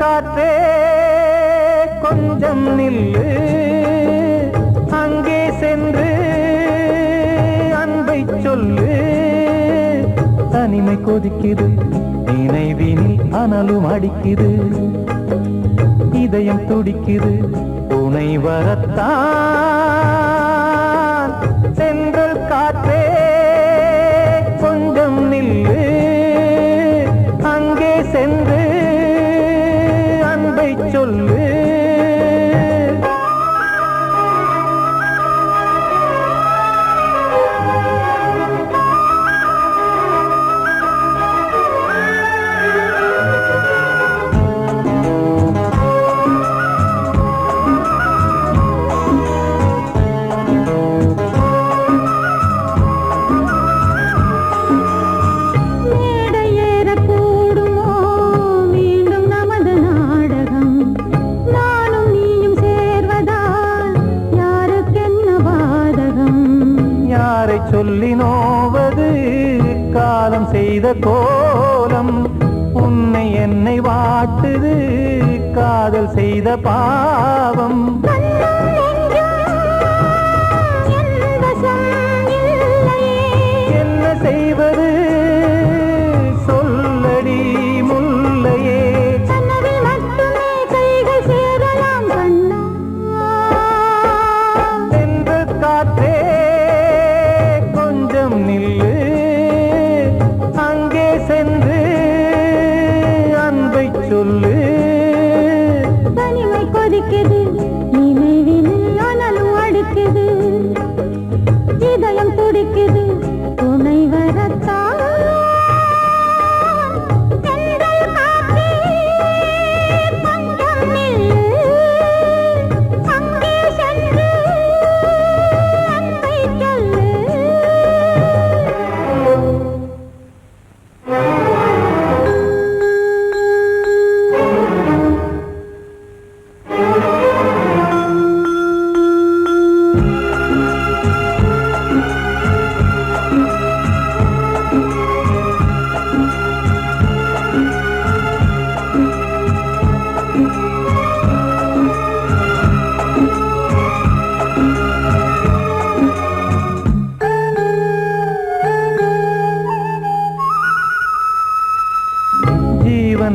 காற்றே கொஞ்சம் நில்லு, அங்கே சென்று அன்பை சொல்லு. தனிமை கொதிக்குது, நினைவினில் அனலும் அடிக்குது, இதயம் துடிக்குது, துணை வரத்தான். சென்றல் காற்றே கொஞ்சம் நில்லு, அங்கே சென்று சொல்லு. சொல்லி நோவது காலம் செய்த கோலம், உன்னை என்னை வாட்டுது காதல் செய்த பாவம். என்ன செய்வது சொல்லடி முல்லையே, சென்று காற்றே நில்லு, அங்கே சென்று அன்பை சொல்லு. தனிமை கொதிக்குது, நினைவினில் அனலும் அடிக்குது, இதயம் துடிக்குது, துணை வரத்தான்.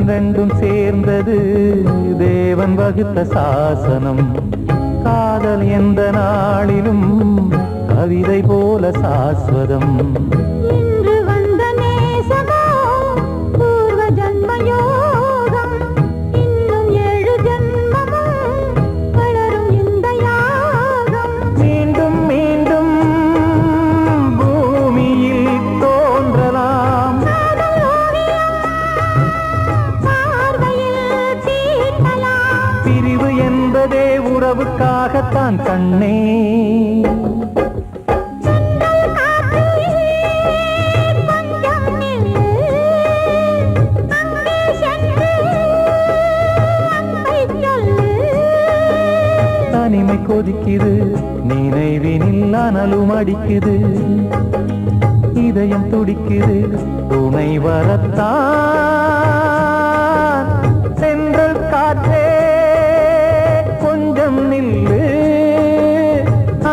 ரெண்டும் சேர்ந்தது தேவன் வகுத்த சாசனம். காதல் எந்த நாளிலும் கவிதை போல சாஸ்வதம். இன்று வந்த நேசமோ பூர்வ ஜன்மயோகம், இன்னும் 7 ஜன்மமும் வளரும் இந்த யாகம். மீண்டும் மீண்டும் பூமியில் தோன்றலாம், பிரிவு என்பதே உறவுக்காகத்தான் கண்ணே. தனிமை கொதிக்குது, நினைவினில் அனலும் அடிக்குது, இதயம் துடிக்குது, துணை வரத்தான். சென்றல் காற்றே கொஞ்சம் நில்லு,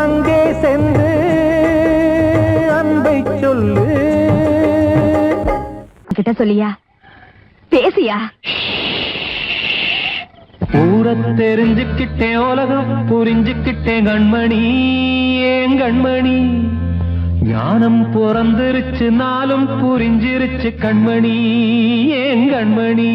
அங்கே சென்று அன்பை சொல்லு. கிட்ட சொல்லியா, பேசியா? ஊரத் தெரிஞ்சுக்கிட்டேன், உலகம் புரிஞ்சுக்கிட்டேன் கண்மணி, ஏன் கண்மணி. ஞானம் பிறந்திருச்சு, நாளும் புரிஞ்சிருச்சு கண்மணி, ஏன் கண்மணி.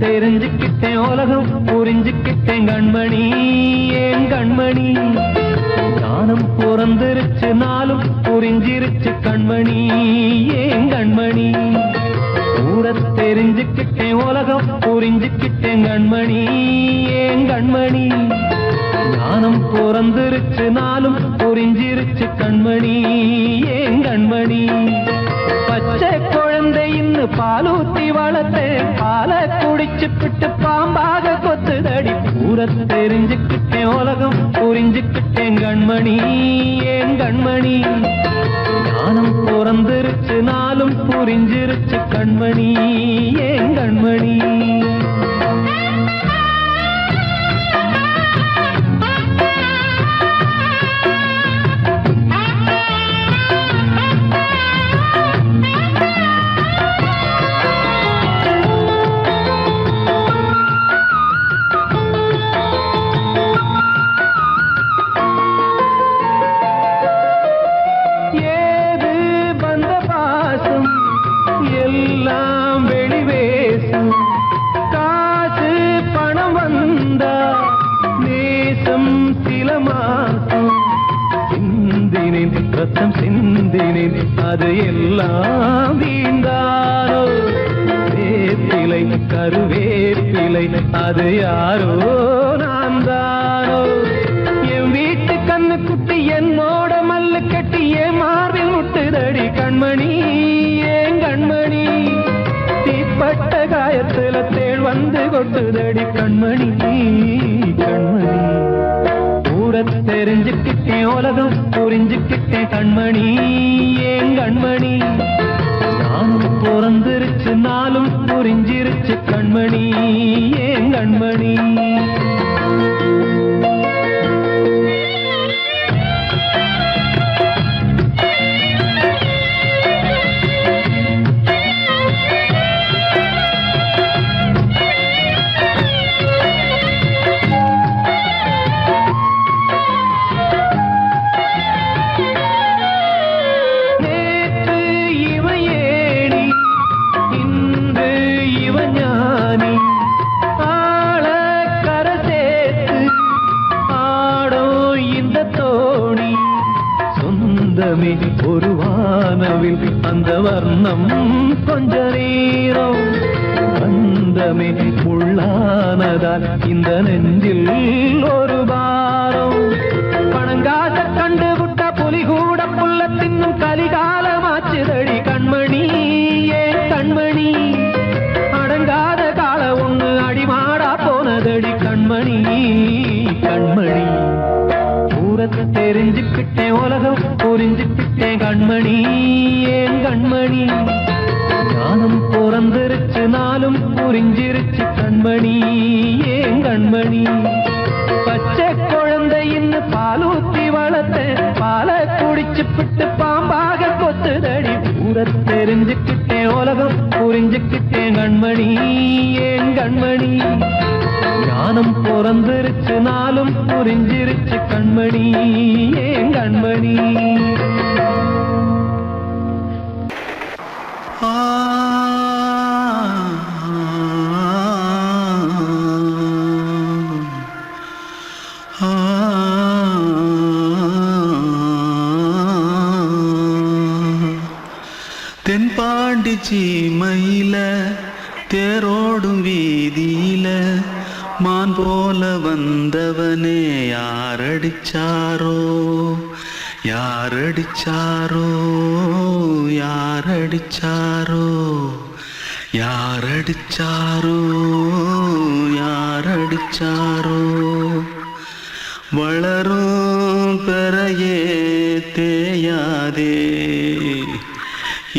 தெரிஞ்சுக்கிட்டேன் உலகம் புரிஞ்சுக்கிட்டேன் கண்மணி ஏன் கண்மணி ஞானம் பிறந்திருச்சு நாளும் புரிஞ்சிருச்சு கண்மணி ஏன் கண்மணி ஊர தெரிஞ்சுக்கிட்டேன் உலகம் புரிஞ்சுக்கிட்டேன் கண்மணி ஏன் கண்மணி ஞானம் பிறந்திருச்சு நாளும் புரிஞ்சிருச்சு கண்மணி ஏன் கண்மணி பச்சை குழந்தை இன்னும் பாலூத்தி வளர்த்து பாலை குடிச்சு பிட்டு பாம்பாக கொத்துதடி ஊர தெரிஞ்சுக்கிட்டேன் உலகம் புரிஞ்சுக்கிட்டேன் கண்மணி ஏன் கண்மணி ஞானம் பிறந்திருச்சு நாளும் புரிஞ்சிருச்சு கண்மணி ஏன் கண்மணி எல்லாம் வெளிவேசம் காசு பணம் வந்தா நேசம் சில மாசம் சிந்தினேன் ரத்தம் சிந்தினேன் அது எல்லாம் வீண்டாரோ வேப்பிலை கருவேப்பிலை அது யாரோ நான் தானோ என் வீட்டு கண்ணு குட்டி என்னோட மல்லு கட்டி என் மார்பில் முட்டுதடி கண்மணி கண்மணி தீப்பட்ட காயத்துல தேள் வந்து கொட்டுதடி கண்மணி கண்மணி ஊர தெரிஞ்சுக்கிட்டேன் உலகம் புரிஞ்சுக்கிட்டேன் கண்மணி ஏன் கண்மணி நானும் பிறந்திருச்சு நாளும் புரிஞ்சிருச்சு கண்மணி ஏன் கண்மணி ஒரு வானவில் அந்த வர்ணம் கொஞ்ச நேரம் பந்தமே உள்ளானதால் இந்த நெஞ்சில் ஒரு பாரம் பணங்காச கண்டு விட்ட புலி கூட புல்ல தின்னும் கலிகாலமாச்சுதடி கண்மணி ஏன் கண்மணி அடங்காத கால ஒண்ணு அடிமாடா போனதடி கண்மணி கண்மணி தெரிஞ்சுக்கிட்டேன் உலகம் புரிஞ்சுக்கிட்டேன் கண்மணி ஏன் கண்மணி ஞானம் பிறந்திருச்சு நாளும் புரிஞ்சிருச்சு கண்மணி ஏன் கண்மணி பச்சை குழந்தை இன்னும் பாலூத்தி வளர்த்து பாலை குடிச்சு பிட்டு பாம்பாக கொத்துதடி ஊர தெரிஞ்சுக்கிட்டேன் உலகம் புரிஞ்சுக்கிட்டேன் கண்மணி ஏன் கண்மணி ஞானம் பிறந்திருச்சு நாளும் புரிஞ்சிருச்சு கண்மணி ஏன் கண்மணி தென்பாண்டி சீமையில தேரோடும் வீதியில மான் போல வந்தவனே யாரடிச்சாரோ யாரடிச்சாரோ யாரடிச்சாரோ யாரடிச்சாரோ யாரடிச்சாரோ வளரும் பெறையே தேயாதே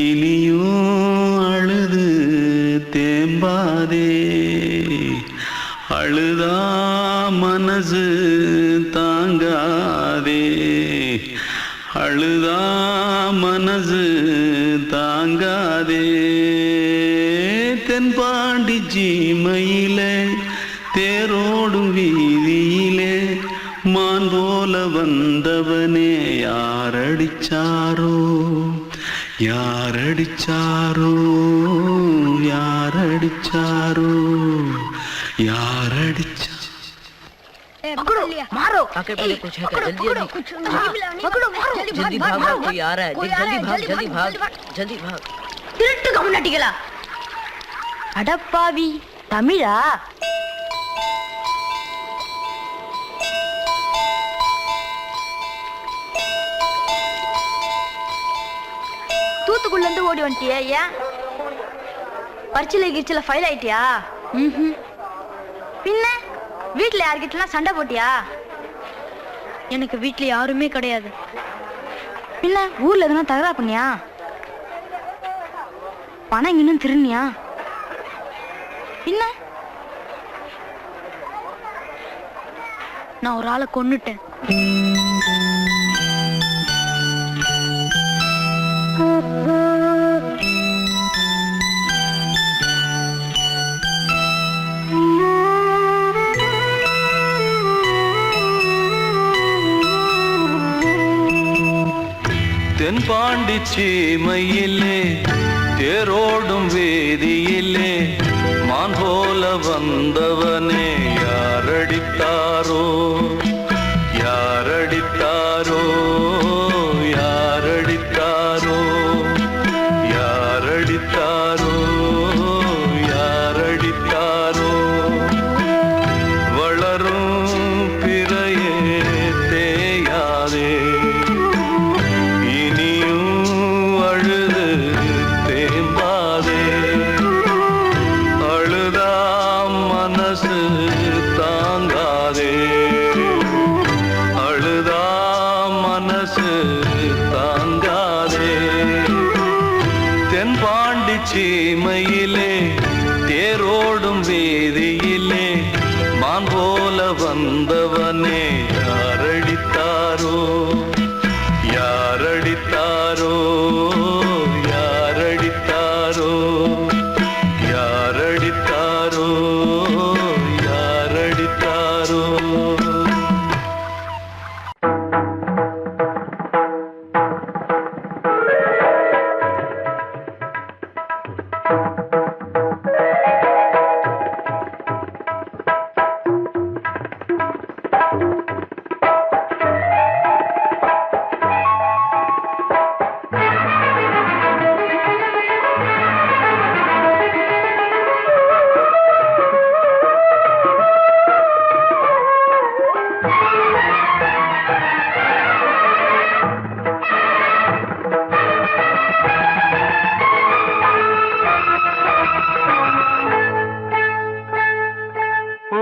இனியும் அழுது தேம்பாதே அழுதா மனசு தாங்காதே அழுதா மனசு தாங்காதே தென்பாண்டி சீமையிலே தேரோடும் வீதியிலே மான் போல வந்தவனே யாரடிச்சாரோ யாரடிச்சாரோ யாரடிச்சாரோ யாரடிச்சா पकड़ो मारो आके पहले कुछ है जल्दी जल्दी पकड़ो मारो जल्दी भाग भाग कोई आ रहा है जल्दी भाग जल्दी भाग திருட்டு கம்யூனிட்டிகளா அடப்பாவி தமிழா தூத்துக்குள்ள இருந்து ஓடி வந்துட்டியா ஏன் பரிச்சையில கிரிச்சல ஃபைல் ஆயிட்டியா பின்ன வீட்ல யார்கிட்டலாம் சண்டை போட்டியா எனக்கு வீட்ல யாருமே கிடையாது பின்ன ஊர்ல எதுனா தகராறு பண்ணியா பணம் இன்னும் திருநியா பின்ன நான் ஒரு ஆளை கொன்னுட்டேன் தென்பாண்டி சீமையிலே தேரோடும் வேதியிலே மான் போல வந்தவனே யாரடித்தாரோ யாரடித்தாரோ யாரடித்தாரோ யாரடித்தாரோ யாரடித்தாரோ வளரும் பிறையே தேயாதே சீமையிலே தேரோடும் வேதியிலே மான் போல வந்தவனே யாரடித்தாரோ யாரடித்தாரோ யாரடித்தாரோ யாரடித்தாரோ யாரடித்தாரோ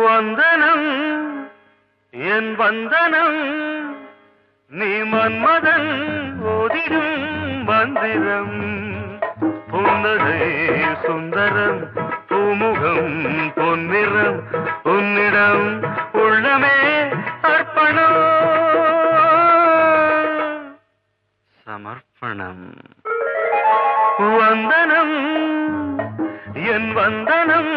வந்தனம் என் வந்தனம் நீ மன்மதன் ஓதிடும் மந்திரம் புன்னகை சுந்தரம் பூமுகம் பொன்னிறம் உன்னிடம் உள்ளமே அர்ப்பணம் சமர்ப்பணம் வந்தனம் என் வந்தனம்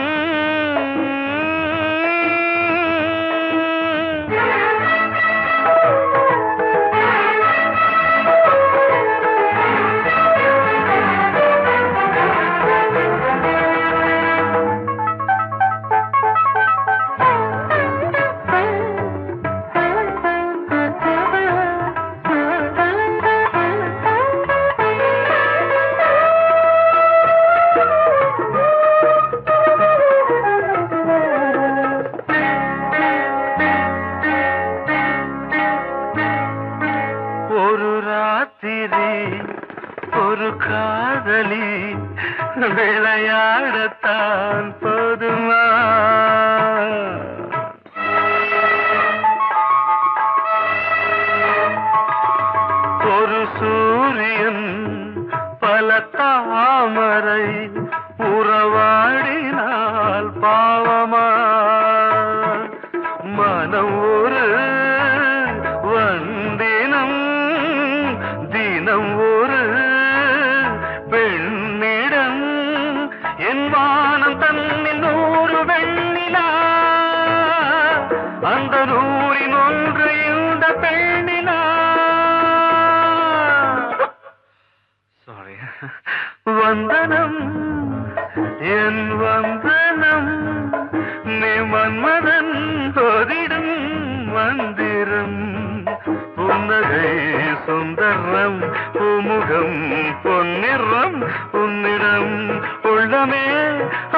ஒரு காதலி விளையாடத்தான் போதுமா ஒரு சூரியன் பல தாமரை உறவாடினால் பாவமா மனம் ஒரு வந்தினம் தினம் ஒரு பெண்ணிடம் என் வானம் தன்னில் 100 வெண்ணிலா அந்த 100ன் ஒன்று இந்த பெண்ணிலா. Sorry. வந்தனம் என் வந்தனம் நீ மன்மதன் போதிடும் மந்திரம் புன்னகை சுந்தரம் பூமுகம் பொன்னிறம் உன்னிடம் உள்ளமே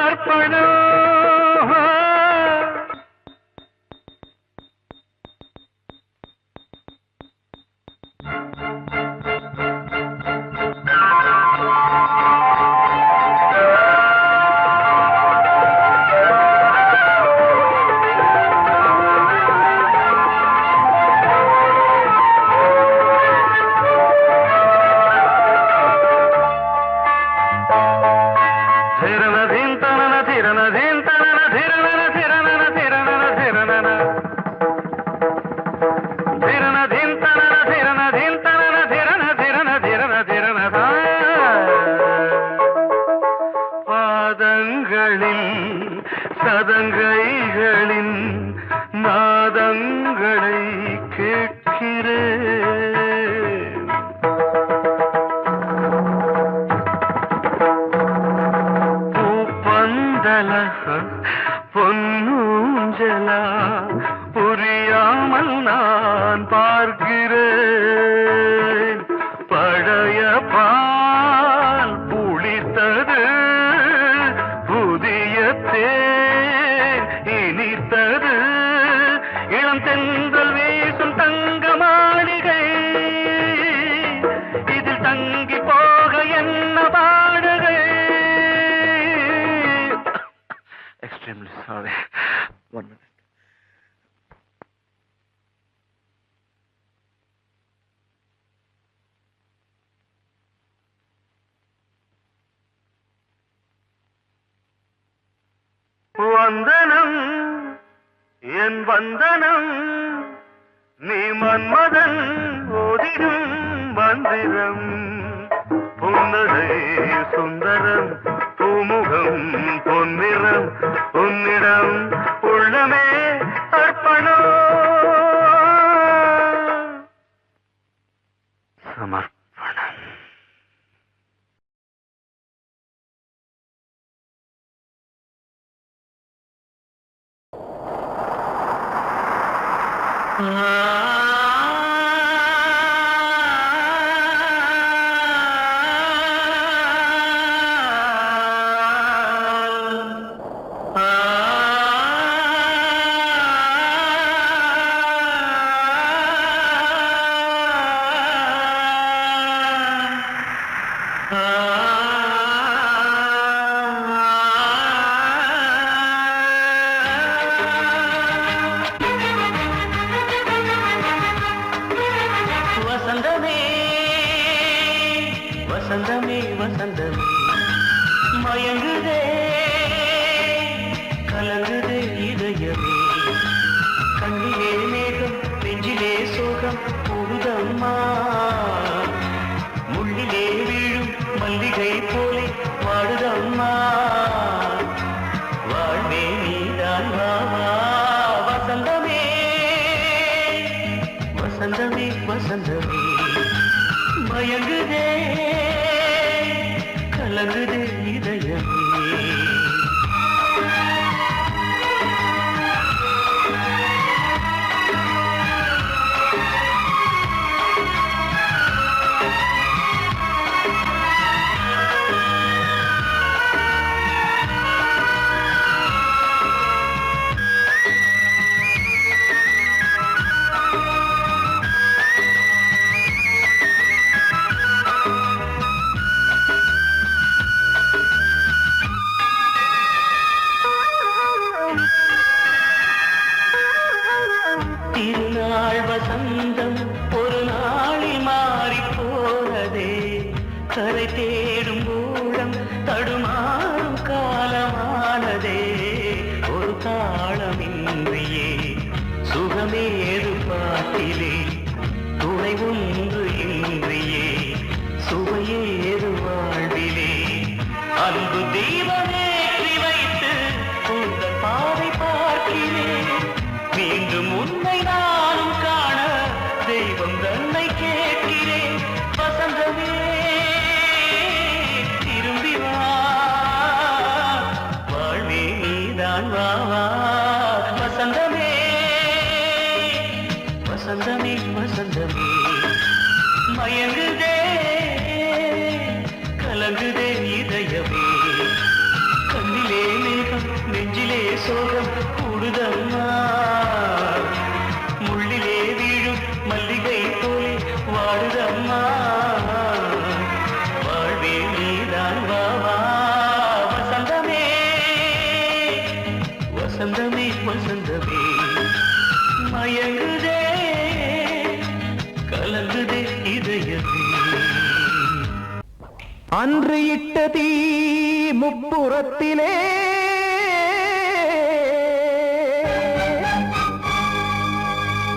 அர்ப்பணம் சதங்கைகளின் நாதங்களை கேட்கிறேன் பூப்பந்தல பொன்னூஞ்சலா புரியாமல் நான் பார்க்கிறேன் பழைய பால் புளித்தது புதிய தேன் இனித்தது இளம் தென்றல் வீசும் தங்க மாளிகை இதில் தங்கி போக என்ன பாடுகை எக்ஸ்ட்ரீம்லி சாரி 1 minute வந்தனம் என் வந்தனம் நீ மன்மதன் ஓதிடும் மந்திரம் புன்னகை சுந்தரம் பூமுகம் பொன்னிறம் உன்னிடம் உள்ளமே அர்ப்பணம் சமர்ப்பணம் வசந்தமே வசந்தமே வசந்தமே மயங்குதே கலங்குதே இதயமே கண்ணிலே மேகம் நெஞ்சிலே சோகம் போகுதம்மா முள்ளிலே வீழும் மல்லிகை போலே வாடுதம்மா வாழ்வே நீதான் வாவா வசந்தமே வசந்தமே வசந்தமே மயங்குதே கலங்குதே இதயமே திருநாள் வசந்தம் ஒரு நாளில் மாறி போனதே கரை தேடும் ஊழம் தடுமாறும் காலமானதே ஒரு தாளமின்றியே சுகமேது பாட்டிலே துணை ஒன்று இன்றியே சுவையேது வாழ்விலே அன்பு தீபமேற்றி வைத்து உங்கள் பாதை பார்க்கிறேன் மீண்டும் உன்னை நானும் காண தெய்வம் தன்னை கேட்கிறேன் வசந்தமே மயங்குதே கலங்குதே இதயமே கண்ணிலே மேகம் நெஞ்சிலே சோகம் கூடுதம்மா முள்ளிலே வீழும் மல்லிகை போலே வாடுதம்மா வாழ்வே நீதான் வாவா வசந்தமே வசந்தமே வசந்தமே மயங்குதே கலங்குதே இதயமே அன்று இட்ட தீ முப்புறத்திலே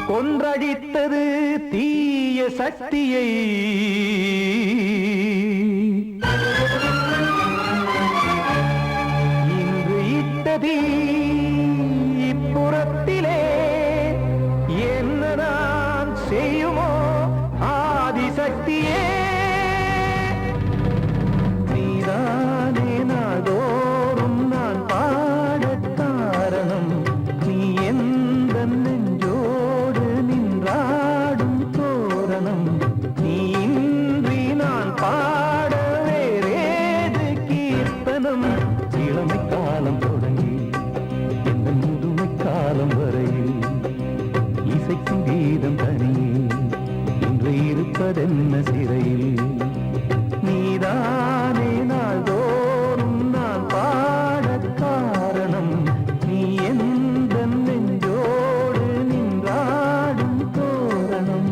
கொன்றடித்தது தீய சக்தியை இன்று இட்ட தீ இப்புறத்திலே என்னதான் செய்யுமோ ஆதிசக்தியே நீதானே நாள்தோறும் நான் பாடக் காரணம் நீ எந்த நெஞ்சோடு நின்றாடும் தோரணம் நீ இன்றி நான் பாட வேறேது கீர்த்தனம் இளமை காலம் தொடங்கி எந்த முதுமை காலம் வரையில் இசைக்கும் கீதம் தனியே இன்று இருப்பதென்ன சிறையில் நீதானே நாள்தோறும் நான் பாடக் காரணம் நீ எந்த நெஞ்சோடு நின்றாடும் தோரணம்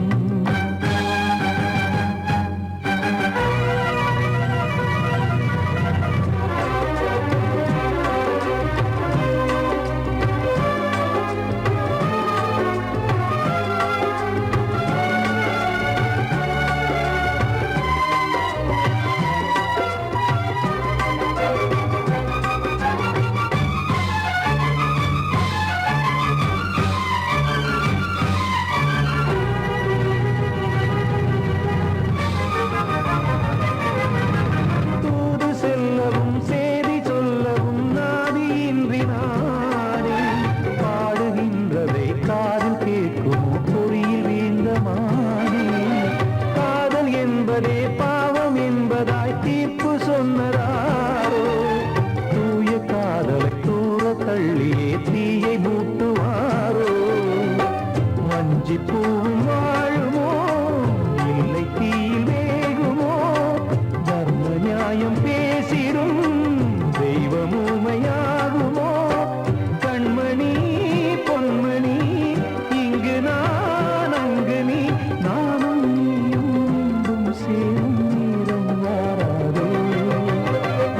தூது செல்லவும் சேதி சொல்லவும் நாதியின்றி நானே பாடுகின்றதை காதில் கேட்குமோ பொறியில் வீழ்ந்தமானே காதல் என்பதே பாவம் என்பதாய் தீர்ப்பு சொன்னதாரோ தூய காதலை தூர தள்ளியே தீயை மூட்டுவாரோ வஞ்சி பூவும் வாழுமோ இல்லை தீயில் வேகுமோ தர்ம நியாயம் பேசிடும் தெய்வம் ஊமையாகுமோ கண்மணி பொன்மணி இங்கு நான் அங்கு நீ நானும் நீயும் மீண்டும் சேரும் நேரம் வாராதோ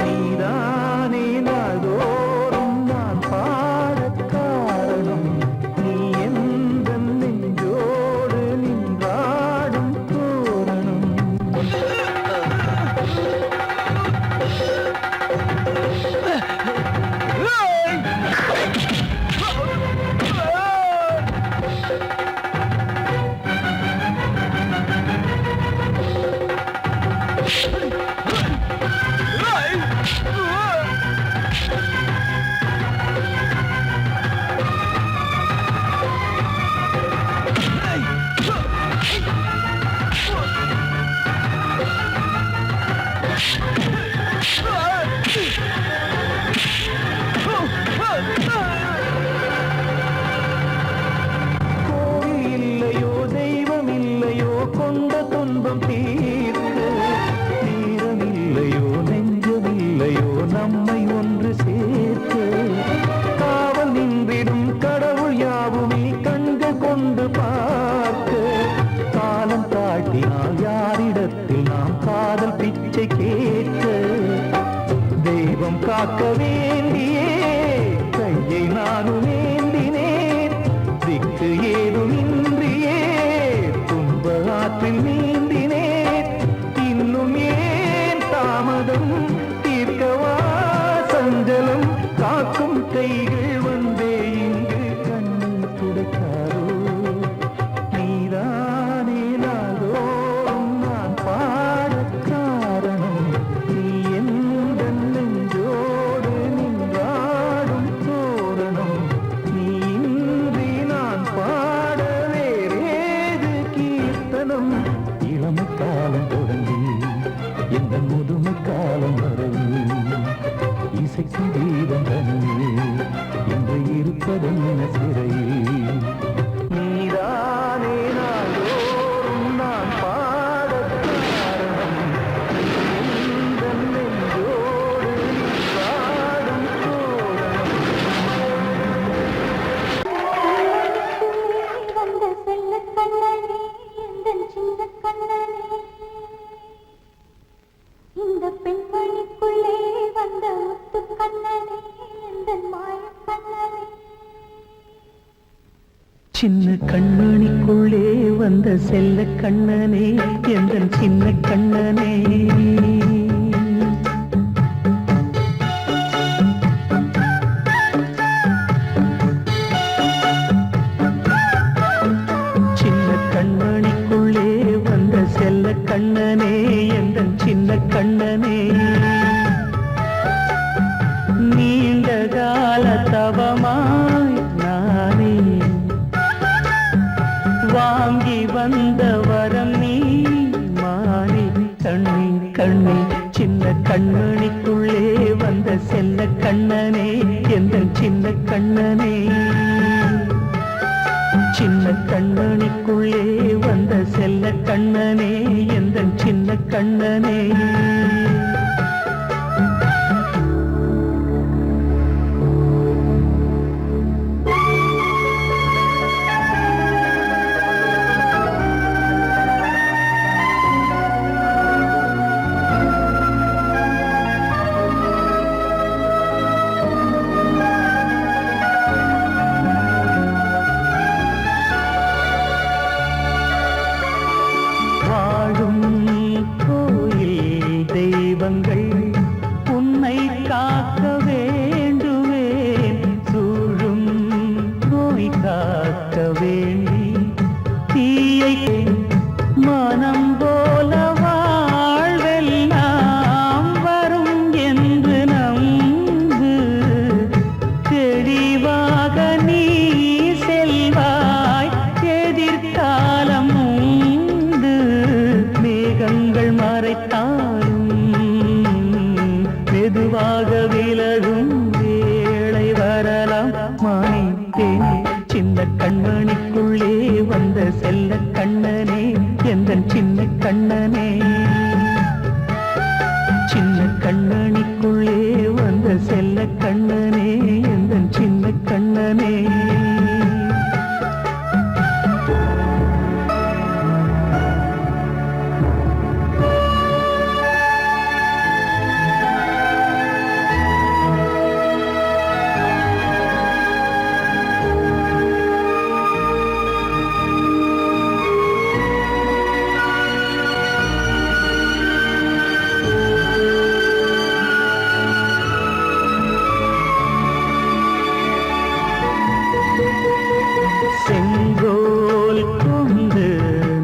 நீதானே நாள்தோறும் நான் பாடக் காரணம் நீ எந்த நெஞ்சோடு நின்றாடும் தோரணம் கோவில் இல்லையோ தெய்வம் இல்லையோ கொண்ட துன்பம் தீர்க்க நேரம் இல்லையோ நெஞ்சம் இல்லையோ நம்மை ஒன்று சேர்க்க காவல் நின்றிடும் கடவுள் யாவுமே கண்கள் கொண்டு பார்க்க காலம் காட்டினால் யாரிடத்தில் நாம் காதல் பிச்சை கேட்க தெய்வம் காக்க வேண்டியே கையை நானும் ஏந்தினேன் திக்கு ஏதுமின்றியே துன்ப ஆற்றில் நீந்தினேன் இன்னும் ஏன் தாமதம் தீர்க்கவா சஞ்சலம் காக்கும் கைகள் வந்தே இங்கு கண்ணீர் துடைக்காரோ நீதானே நாள்தோறும் நான் பாடக் காரணம் நீ எந்த நெஞ்சோடு நின்றாடும் இசைக்கும் தீபம் தனியே இன்று இருப்பதென்ன சிறையில் நீதானே நாள்தோறும் நான் பாடக் காரணம் எந்தன் நெஞ்சோடு நீ பாடும் தோரணம் வந்த செல்ல கண்ணனே எந்தன் சின்ன கண்ணனே இந்த பெண்மணிக்குள்ளே வந்த முத்து கண்ணனே எந்தன் மாய கண்ணனே சின்ன கண்மணிக்குள்ளே வந்த செல்ல கண்ணனே எந்தன் சின்ன கண்ணனே சின்ன கண்மணிக்குள்ளே வந்த செல்ல கண்ணனே எந்தன் சின்ன கண்ணனே நீண்ட கால தவமாய் நானே வாங்கி வந்த வரம் நீ மாறி கண்ணி கண்ணி சின்ன கண்மணிக்குள்ளே வந்த செல்ல கண்ணனே எந்தன் சின்ன கண்ணனே சின்ன கண்மணிக்குள்ளே வந்த செல்ல கண்ணனே எந்தன் சின்ன கண்ணனே வாழும் கோயில் தெய்வங்கள் உன்னை காக்க வேண்டுவேன் சூழும் நோய் காக்க வேண்டி தீயை மனம் போல வாழ்வெல்லாம் வரும் என்று நம்பு தெளிவாக நீ செல்வாய் எதிர்காலம் உண்டு மேகங்கள் மறைத்தாலும் மெதுவாக விலகும் வேளை வரலாம் மாய்த்தேனே சின்ன கண்மணிக்குள்ளே வந்த செல்ல கண்ணனே எந்தன் சின்ன கண்ணனே சின்ன கண்ணனிக்குள்ளே வந்த செல்ல கண்ணனே எந்தன் சின்ன கண்ணனே செங்கோல் கொண்டு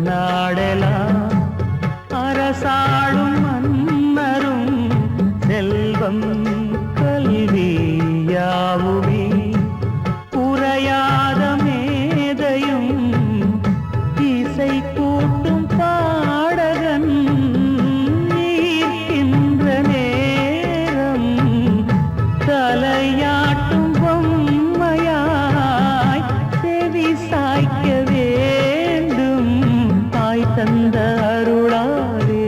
நாடலாம் அரசாளும் மன்னரும் செல்வம் கல்வி யாவுமே உரையாத மேதையும் இசை கூட்டும் பாடகன் ஈர்க்கின்ற நேரம் தலையாட்டும் பொம்மையாய் செவி சாய்க்க வேண்டும் தாய் தந்த அருளாலே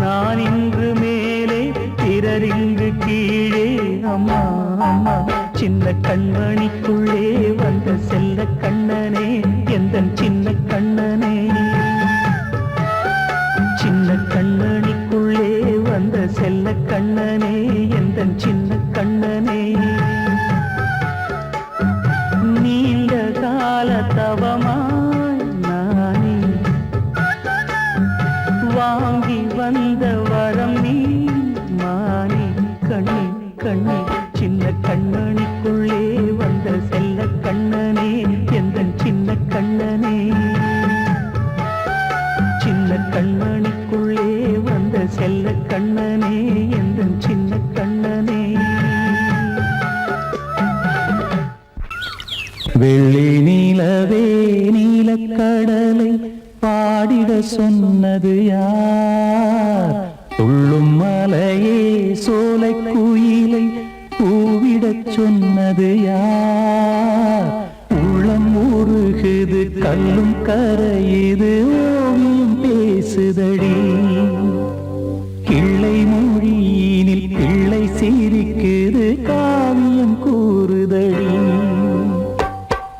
நான் இன்று மேலே பிறரிங்கு கீழே அம்மா அம்மா சின்ன கண்மணிக்குள்ளே வந்த செல்ல கண்ணனே எந்தன் சின்ன கண்ணனே சின்ன கண்ணனிக்குள்ளே வந்த செல்ல கண்ணனே எந்தன் சின்ன கண்ணனே நீண்ட கால தவமாய் நானே வாங்கி வந்த வரம் நீ மானே கண்ணி கண்ணி சின்ன கண்ணனிக்குள்ளே வந்த செல்ல கண்ணனே எந்தன் சின்ன கண்ணனே சின்ன கண்ணனிக்குள்ளே வந்த செல்ல கண்ணனே எந்தன் சின்ன கண்ணனே வெள்ளி நீலவே நீலக்கடலை பாடிட சொன்னது யார் துள்ளும் மலையே சோலை குயிலை கூவிடச் சொன்னது யார்? உள்ளம் உருகுது கல்லும் கரையுது ஓவியம் பேசுதடி. கிள்ளை மொழியினில் பிள்ளை சிரிக்குது காவியம் கூறுதடி.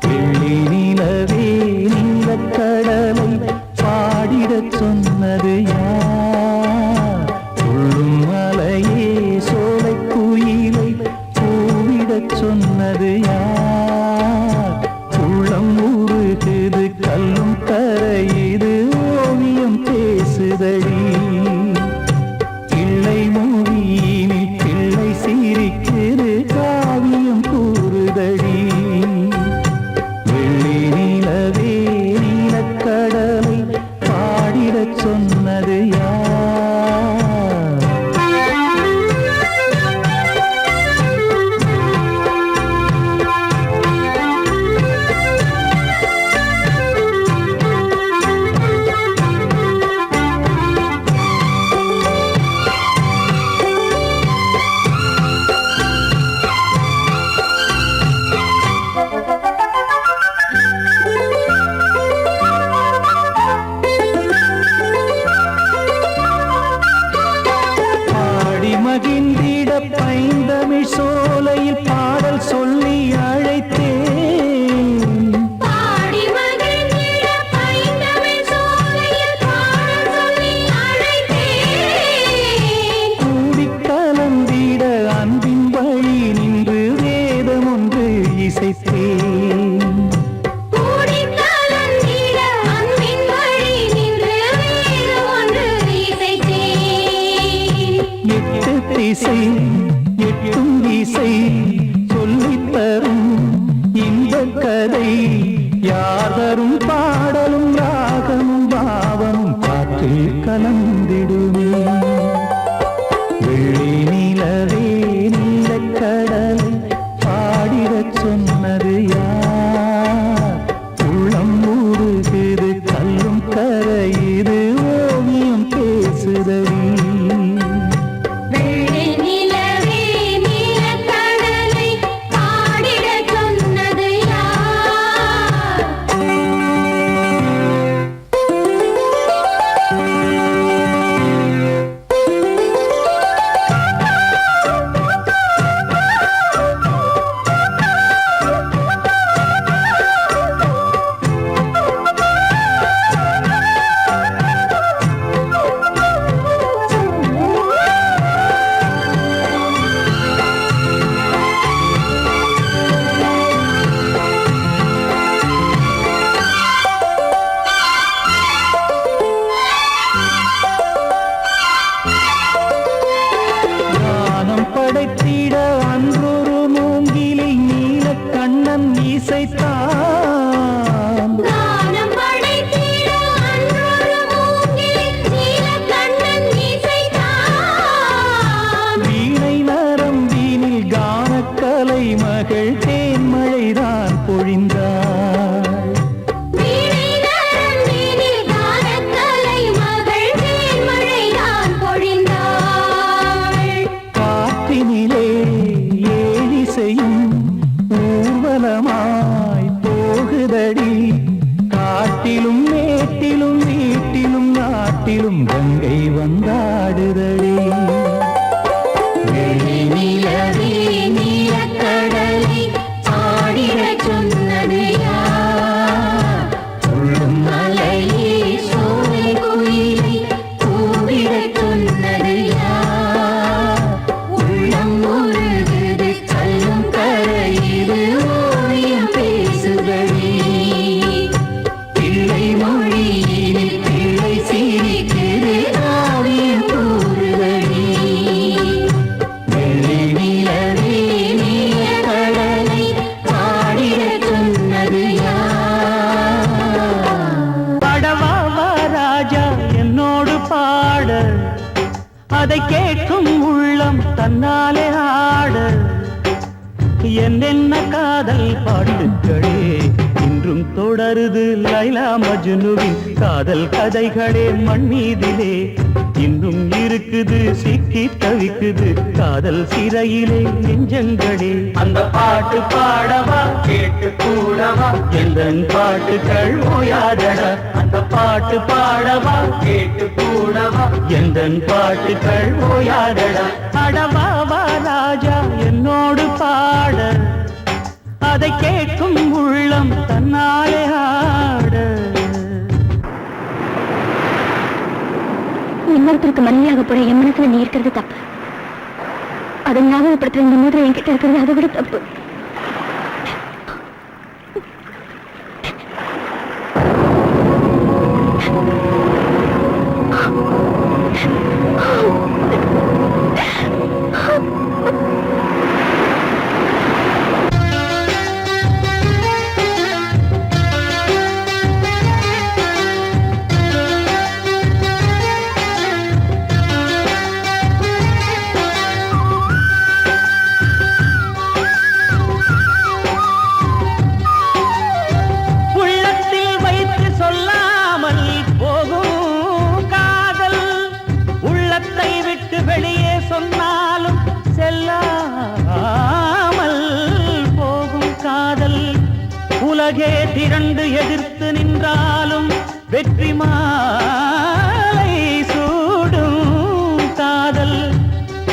வெள்ளி நிலவே நீலக்கடலை பாடிடச் சொன்னது யார்? துள்ளும் மலையே சோலை குயிலை கூவிடச் சொன்னது யார்? உள்ளம் உருகுது கல்லும் கரையுது ஓவியம் பேசுதடி. பிள்ளை மொழியினில் பிள்ளை சிரிக்குது காவியம் கூறுதடி. வெள்ளி நிலவே நீலக்கடலை பாடிடச் சொன்னது யார்? மகிழ்ந்திட பைந்தமிழ் சோலையில் பாடல் சொல்லி அழைத்தேன். பாடி மகிழ்ந்திட பைந்தமிழ் சோலையில் பாடல் சொல்லி அழைத்தேன். கூடிக் கலந்திட அன்பின் வழி நின்று வேதம் ஒன்று இசைத்தேன். கூடிக் கலந்திட அன்பின் வழி நின்று வேதம் ஒன்று இசைத்தேன். எட்டு திசை எட்டும் இசை சொல்லித் தரும் இந்த கதை யாதரும் பாடலும் ராகமும் பாவமும் காற்றில் கலந்திடுமே. வெள்ளி நிலவே நீலக்கடலை பாடிடச் சொன்னது யார்? உள்ளம் ஊறுகிறது கல்லும் கரையுது ஓவியம் பேசுதடி. வெள்ளி நிலவே நீலக்கடலை பாடிடச் சொன்னது யார்? ஞானம் படைத்திட அன்றொரு மூங்கிலில் நீலக்கண்ணன் இசைத்தான். கானம் படைத்திட அன்றொரு மூங்கிலில் நீலக்கண்ணன் இசைத்தான். வீணை நரம்பினில் கானக்கலை மகள் தேன்மழைதான் பொழிந்தாள். வீணை நரம்பினில் கானக்கலை மகள் தேன்மழைதான் பொழிந்தாள். காற்றினிலே ஏழிசையும் ஊர்வலமாய் போகுதடி. காட்டிலும் மேட்டிலும் வீட்டிலும் நாட்டிலும் கங்கை வந்தாடுதடி. வெள்ளி நிலவே நீலக்கடலை பாடிடச் சொன்னது யார்? துள்ளும் மலையே சோலை குயிலை கூவிடச் சொன்னது யார்? உள்ளம் உருகுது கல்லும் கரையுது ஓவியம் பேசுதடி. பிள்ளை மொழியினில் பிள்ளை சிரிக்குது காவியம் கூறுதடி. வெள்ளி நிலவே நீலக்கடலை பாடிடச் சொன்னது யார்? படவாவா ராஜா என்னோடு பாட, அதை கேட்கும் உள்ளம் தன்னாலே ஆட. என்னென்ன காதல் பாட்டுக்களே இன்றும் தொடருது லைலா மஜ்னுவின் காதல் கதைகளே மண் மீதிலே இன்னும் இருக்குது இருக்குது சிக்கி தவிக்குது காதல் சிறையிலே நெஞ்சங்களே அந்த பாட்டு பாடவா கேட்டு கூடவா எந்தன் பாட்டுகள் ஓயாதடா அந்த பாட்டு பாடவா கேட்டு கூடவா எந்தன் பாட்டுகள் ஓயாதடா அடவாவா ராஜா என்னோடு பாட அதை கேட்கும் உள்ளம் தன்னாலே ஆட இன்னொருத்தருக்கு மனைவியாக போற என் மனசுல நீ இருக்கிறது தப்பு அதை ஞாபகப்படுத்துற இந்த மோதிரம் என்கிட்ட இருக்கிறது அதை விட தப்பு வெளியே சொன்னாலும் செல்லாமல் போகும் காதல் உலகே திரண்டு எதிர்த்து நின்றாலும் வெற்றி மாலை சூடும் காதல்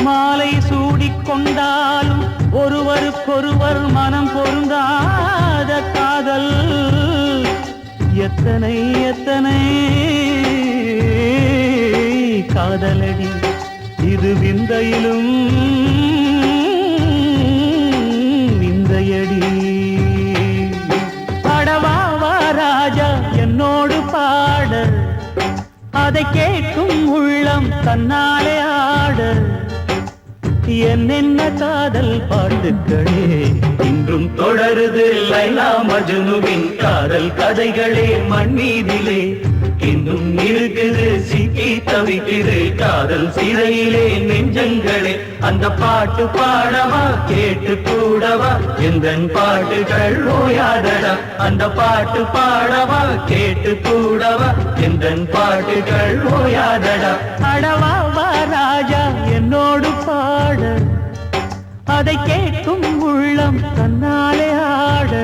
மாலை சூடிக்கொண்டாலும் ஒருவருக்கொருவர் மனம் பொருந்தாத காதல் எத்தனை எத்தனை காதலடி இது விந்தையிலும் விந்தையடி பாடவாவா ராஜா என்னோடு பாட அதை கேட்கும் உள்ளம் தன்னாலே ஆட என்னென்ன காதல் பாட்டுக்களே இன்றும் தொடருது லைலா மஜ்னுவின் காதல் கதைகளே மண் மீதிலே இன்னும் இருக்குது சிக்கி தவிக்குது காதல் சிறையிலே நெஞ்சங்களே அந்த பாட்டு பாடவா கேட்டு கூடவா எந்தன் பாட்டுகள் ஓயாதடா அந்த பாட்டு பாடவா கேட்டு கூடவா எந்தன் பாட்டுகள் ஓயாதடா அடவாவா ராஜா என்னோடு பாட அதை கேட்கும் உள்ளம் தன்னாலே ஆட